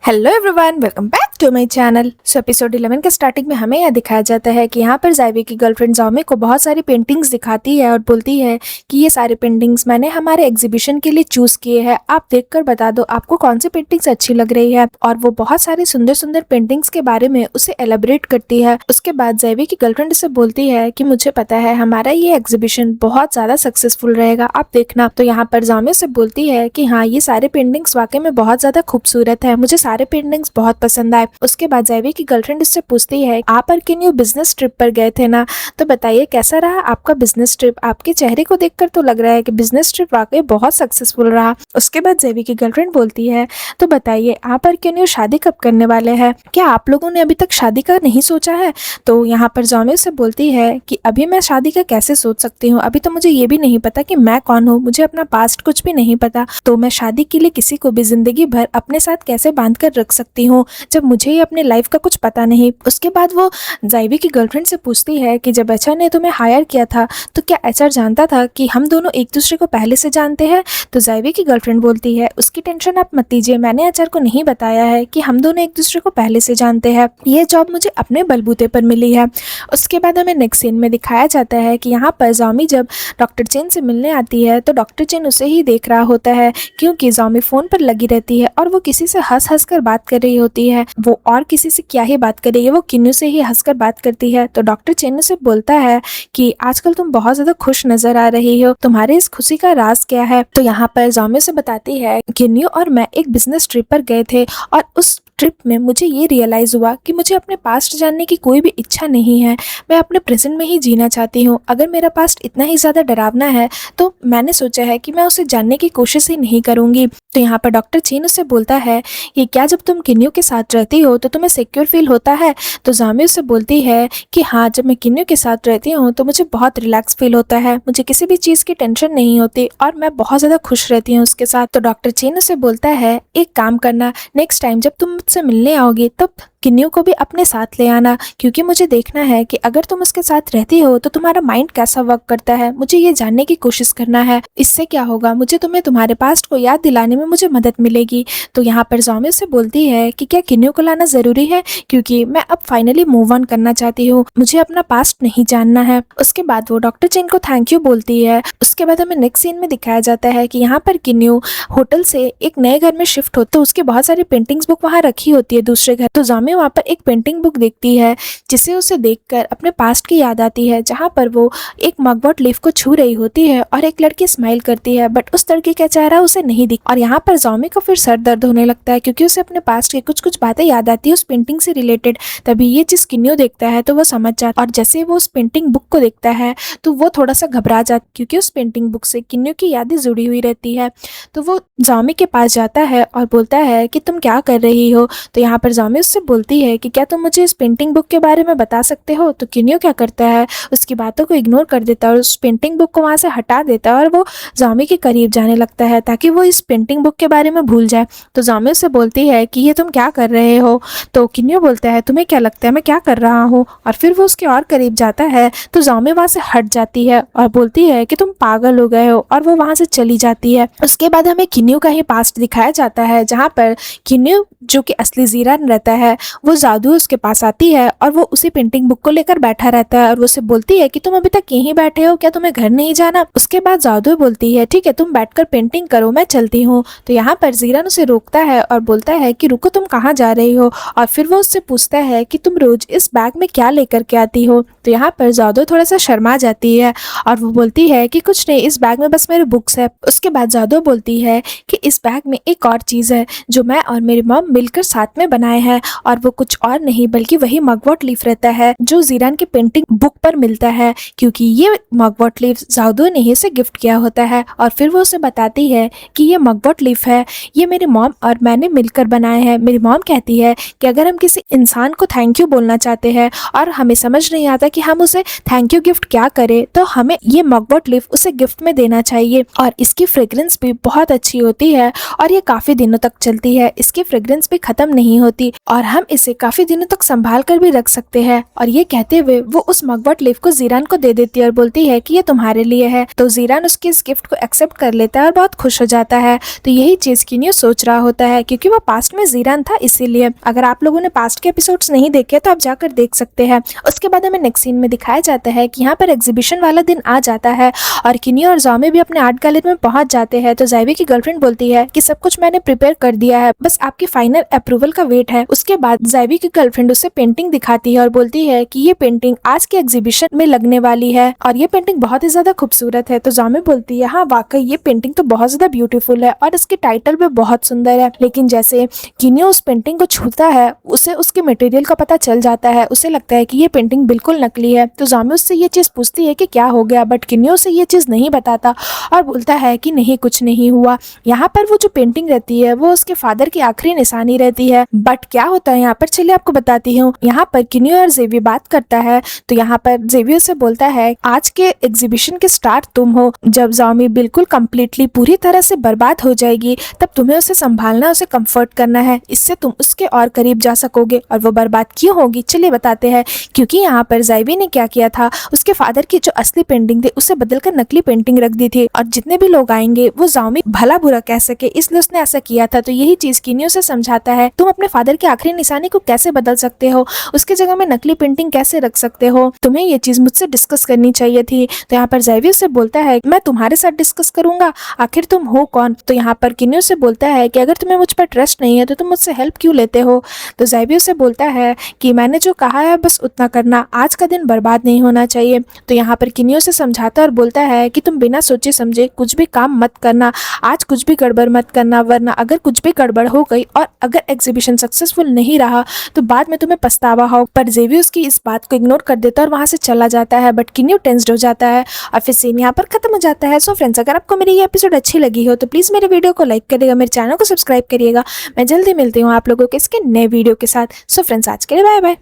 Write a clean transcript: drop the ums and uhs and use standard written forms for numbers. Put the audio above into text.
Hello everyone, welcome back to my channel. So episode 11 के starting में हमें यह दिखाया जाता है कि यहाँ पर जाइवी की गर्लफ्रेंड जाओमी को बहुत सारी पेंटिंग्स दिखाती है और बोलती है कि ये सारी पेंटिंग्स मैंने हमारे एग्जीबिशन के लिए चूज किए हैं, आप देखकर बता दो आपको कौन सी पेंटिंग्स अच्छी लग रही है। और वो बहुत सारी सुंदर सुंदर पेंटिंग्स के बारे में उसे एलेबरेट करती है। उसके बाद जाइवी की गर्लफ्रेंड उसे बोलती है कि मुझे पता है हमारा ये एग्जीबिशन बहुत ज्यादा सक्सेसफुल रहेगा, आप देखना। तो यहाँ पर जाओमी से बोलती है कि हाँ, ये सारे पेंटिंग्स वाकई में बहुत ज्यादा खूबसूरत है, मुझे सारे पेंटिंग्स बहुत पसंद आए। उसके बाद जाइवी की गर्लफ्रेंड इससे पूछती है आप और किन्यू बिजनेस ट्रिप पर गए थे ना, तो बताइए कैसा रहा आपका बिजनेस ट्रिप। आपके चेहरे को देखकर तो लग रहा है कि बिजनेस ट्रिप वाकई बहुत सक्सेसफुल रहा। उसके बाद जाइवी की गर्लफ्रेंड बोलती है तो बताइए आप और किन्यू शादी कब करने वाले हैं, क्या आप लोगों ने अभी तक शादी का नहीं सोचा है। तो यहाँ पर जाओमी से बोलती है कि अभी मैं शादी का कैसे सोच सकती हूँ, अभी तो मुझे ये भी नहीं पता कि मैं कौन हूँ, मुझे अपना पास्ट कुछ भी नहीं पता, तो मैं शादी के लिए किसी को भी जिंदगी भर अपने साथ कैसे बांध कर रख सकती हूँ जब मुझे ही अपने लाइफ का कुछ पता नहीं। उसके बाद वो जाइवी की गर्लफ्रेंड से पूछती है कि जब एचआर ने तुम्हें हायर किया था तो क्या एचआर जानता था कि हम दोनों एक दूसरे को पहले से जानते हैं। तो जाइवी की गर्लफ्रेंड बोलती है उसकी टेंशन आप मत लीजिए, मैंने एचआर को नहीं बताया है कि हम दोनों एक दूसरे को पहले से जानते हैं, ये जॉब मुझे अपने बलबूते पर मिली है। उसके बाद हमें नेक्स्ट सीन में दिखाया जाता है कि यहाँ पर जाओमी जब डॉक्टर चेन से मिलने आती है तो डॉक्टर चेन उसे ही देख रहा होता है क्योंकि जाओमी फोन पर लगी रहती है और वो किसी से हंस हंस कर बात कर रही होती है। वो और किसी से क्या ही बात कर रही है, वो किन्नू से ही हंसकर बात करती है। तो डॉक्टर चेन से बोलता है कि आजकल तुम बहुत ज्यादा खुश नजर आ रही हो, तुम्हारे इस खुशी का राज क्या है। तो यहाँ पर जाओमी से बताती है किन्नू और मैं एक बिजनेस ट्रिप पर गए थे और उस ट्रिप में मुझे ये रियलाइज़ हुआ कि मुझे अपने पास्ट जानने की कोई भी इच्छा नहीं है, मैं अपने प्रेजेंट में ही जीना चाहती हूँ। अगर मेरा पास्ट इतना ही ज़्यादा डरावना है तो मैंने सोचा है कि मैं उसे जानने की कोशिश ही नहीं करूँगी। तो यहाँ पर डॉक्टर चीन उससे बोलता है कि क्या जब तुम किन्नू के साथ रहती हो तो तुम्हें सिक्योर फील होता है। तो जामी उससे बोलती है कि हाँ, जब मैं किन्नू के साथ रहती हूँ तो मुझे बहुत रिलैक्स फील होता है, मुझे किसी भी चीज़ की टेंशन नहीं होती और मैं बहुत ज़्यादा खुश रहती हूँ उसके साथ। तो डॉक्टर चीन उससे बोलता है एक काम करना, नेक्स्ट टाइम जब तुम मुझसे मिलने आओगी तब किन्नू को भी अपने साथ ले आना, क्योंकि मुझे देखना है कि अगर तुम उसके साथ रहती हो तो तुम्हारा माइंड कैसा वर्क करता है, मुझे ये जानने की कोशिश करना है। इससे क्या होगा, मुझे तुम्हें तुम्हारे पास्ट को याद दिलाने में मुझे मदद मिलेगी। तो यहाँ पर जाओमी से बोलती है कि क्या किन्नू को लाना ज़रूरी है, क्योंकि मैं अब फाइनली मूव ऑन करना चाहती हूँ, मुझे अपना पास्ट नहीं जानना है। उसके बाद वो डॉक्टर चेन को थैंक यू बोलती है। उसके बाद हमें नेक्स्ट सीन में दिखाया जाता है कि यहाँ पर किन्नू होटल से एक नए घर में शिफ्ट होता है, तो उसके बहुत सारी पेंटिंग्स बुक वहाँ रखी होती है दूसरे घर। तो जामी वहाँ पर एक पेंटिंग बुक देखती है जिसे उसे देखकर अपने पास्ट की याद आती है, जहाँ पर वो एक मगवट लीफ को छू रही होती है और एक लड़की स्माइल करती है, बट उस लड़की का चेहरा उसे नहीं दिख। और यहाँ पर जामी को फिर सर दर्द होने लगता है क्योंकि उसे अपने पास्ट की कुछ कुछ बातें याद आती है उस पेंटिंग से रिलेटेड। तभी ये चीज किन्नू देखता है तो वो समझ जाता है और जैसे वो उस पेंटिंग बुक को देखता है तो वो थोड़ा सा घबरा जाता क्योंकि उस पेंटिंग बुक से किन्नू की यादें जुड़ी हुई रहती है। तो वो जामी के पास जाता है और बोलता है कि तुम क्या कर रही हो। तो यहाँ पर जामी उससे बोलती है कि क्या तुम मुझे इस पेंटिंग बुक के बारे में बता सकते हो। तो किन्नू क्या करता है, उसकी बातों को इग्नोर कर देता है और उस पेंटिंग बुक को वहाँ से हटा देता है और वो जामी के करीब जाने लगता है ताकि वो इस पेंटिंग बुक के बारे में भूल जाए। तो जामी उससे बोलती है कि ये तुम क्या कर रहे हो। तो किन्नू बोलता है तुम्हें क्या लगता है मैं क्या कर रहा हूँ, और फिर वो उसके और करीब जाता है तो जामी वहाँ से हट जाती है और बोलती है कि तुम पागल हो गए हो, और वो वहाँ से चली जाती है। उसके बाद हमें किन्नू का ही पास्ट दिखाया जाता है जहाँ पर किन्नू जो कि असली जीरान रहता है वो जादू उसके पास आती है और वो उसी पेंटिंग बुक को लेकर बैठा रहता है और वो उसे बोलती है कि तुम अभी तक यहीं बैठे हो, क्या तुम्हें घर नहीं जाना। उसके बाद जादू बोलती है ठीक है तुम बैठकर पेंटिंग करो, मैं चलती हूँ। तो यहाँ पर जीरान उसे रोकता है और बोलता है कि रुको, तुम कहाँ जा रही हो। और फिर वो उससे पूछता है कि तुम रोज इस बैग में क्या लेकर के आती हो। तो यहाँ पर जादू थोड़ा सा शर्मा जाती है और वो बोलती है कि कुछ नहीं, इस बैग में बस मेरे बुक्स है। उसके बाद जादू बोलती है कि इस बैग में एक और चीज है जो मैं और मेरी मॉम मिलकर साथ में बनाए हैं, और वो कुछ और नहीं बल्कि वही मगवट लीफ रहता है जो जीरान की पेंटिंग बुक पर मिलता है, क्योंकि ये मगवट लीफ जादू ने ही इसे गिफ्ट किया होता है। और फिर वो उसे बताती है कि ये मगवट लीफ है, ये मेरी मॉम और मैंने मिलकर बनाए हैं। मेरी मॉम कहती है कि अगर हम किसी इंसान को थैंक यू बोलना चाहते हैं और हमें समझ नहीं आता कि हम उसे थैंक यू गिफ्ट क्या करें, तो हमें ये मगवट लीफ उसे गिफ्ट में देना चाहिए। और इसकी फ्रेग्रेंस भी बहुत अच्छी होती है और ये काफी दिनों तक चलती है, इसकी फ्रेग्रेंस भी खत्म नहीं होती और हम हम इसे काफी दिनों तक संभाल कर भी रख सकते हैं। और ये कहते हुए वो उस मगवट लीफ को जीरान को दे देती है और बोलती है कि ये तुम्हारे लिए है। तो जीरान उसके इस गिफ्ट को एक्सेप्ट कर लेता है और बहुत खुश हो जाता है। तो यही चीज किन्यू सोच रहा होता है, क्योंकि वो पास्ट में जीरान था इसीलिए। अगर आप लोगों ने पास्ट के एपिसोड्स नहीं देखे तो आप जाकर देख सकते हैं। उसके बाद हमें नेक्स्ट सीन में दिखाया जाता है कि यहाँ पर एग्जीबिशन वाला दिन आ जाता है और किन्यू और जॉमी भी अपने आर्ट गैलरी में पहुंच जाते हैं। तो जाइवी की गर्लफ्रेंड बोलती है कि सब कुछ मैंने प्रिपेयर कर दिया है, बस आपकी फाइनल अप्रूवल का वेट है। उसके बाद जाइवी की गर्लफ्रेंड उसे पेंटिंग दिखाती है और बोलती है कि ये पेंटिंग आज के एग्जीबिशन में लगने वाली है और ये पेंटिंग बहुत ही ज्यादा खूबसूरत है। तो जॉमी बोलती है हाँ वाकई ये पेंटिंग तो बहुत ज्यादा ब्यूटीफुल है और इसकी टाइटल भी बहुत सुंदर है। लेकिन जैसे किन्यू उस पेंटिंग को छूता है उसे उसके मटेरियल का पता चल जाता है। उसे लगता है कि ये पेंटिंग बिल्कुल नकली है। तो जॉमी उससे ये चीज पूछती है कि क्या हो गया, बट किन्यू उसे ये चीज नहीं बताता और बोलता है कि नहीं कुछ नहीं हुआ। यहाँ पर वो जो पेंटिंग रहती है वो उसके फादर की आखिरी निशानी रहती है। बट क्या होता है यहाँ पर चलिए आपको बताती हूँ। यहाँ पर किन्यू और जेवी बात करता है। तो यहाँ पर जेवी उसे बोलता है आज के एग्जीबिशन के स्टार तुम हो। जब जॉमी बिल्कुल कम्प्लीटली पूरी तरह से बर्बाद हो जाएगी तब तुम्हें उसे संभालना, उसे कंफर्ट करना है, इससे तुम उसके और करीब जा सकोगे। और वो बर्बाद क्यों होगी चलिए बताते हैं। क्योंकि यहाँ पर जाइवी ने क्या किया था, उसके फादर की जो असली पेंटिंग थी उसे बदलकर नकली पेंटिंग रख दी थी और जितने भी लोग आएंगे वो जॉमी भला बुरा कह सके, इसलिए उसने ऐसा किया था। तो यही चीज किन्यू से समझाता है तुम अपने फादर की आखिरी निशानी को कैसे बदल सकते हो, उसके जगह में नकली पेंटिंग कैसे रख सकते हो, तुम्हें ये चीज मुझसे डिस्कस करनी चाहिए थी। तो यहाँ पर जाइवी से बोलता है मैं तुम्हारे साथ डिस्कस करूंगा, आखिर तुम हो कौन। तो यहाँ पर किन्यू से बोलता है कि अगर तुम्हें मुझ पर ट्रस्ट नहीं है तो तुम मुझसे हेल्प क्यों लेते हो। तो जाइवी से बोलता है कि मैंने जो कहा है बस उतना करना, आज का दिन बर्बाद नहीं होना चाहिए। तो यहाँ पर किन्यू से समझाता और बोलता है कि तुम बिना सोचे समझे कुछ भी काम मत करना, आज कुछ भी गड़बड़ मत करना, वरना अगर कुछ भी गड़बड़ हो गई और अगर एग्जीबिशन सक्सेसफुल नहीं रहा तो बाद में तुम्हें पछतावा हो। पर जेवी उसकी इस बात को इग्नोर कर देता है और वहां से चला जाता है। बट किन्यू टेंस्ड हो जाता है और फिर सीन यहाँ पर खत्म हो जाता है। सो फ्रेंड्स अगर आपको मेरी ये एपिसोड अच्छी लगी हो तो प्लीज मेरे वीडियो को लाइक करिएगा, मेरे चैनल को सब्सक्राइब करिएगा। मैं जल्दी मिलती हूँ आप लोगों के इसके नए वीडियो के साथ। सो फ्रेंड्स आज के लिए बाय बाय।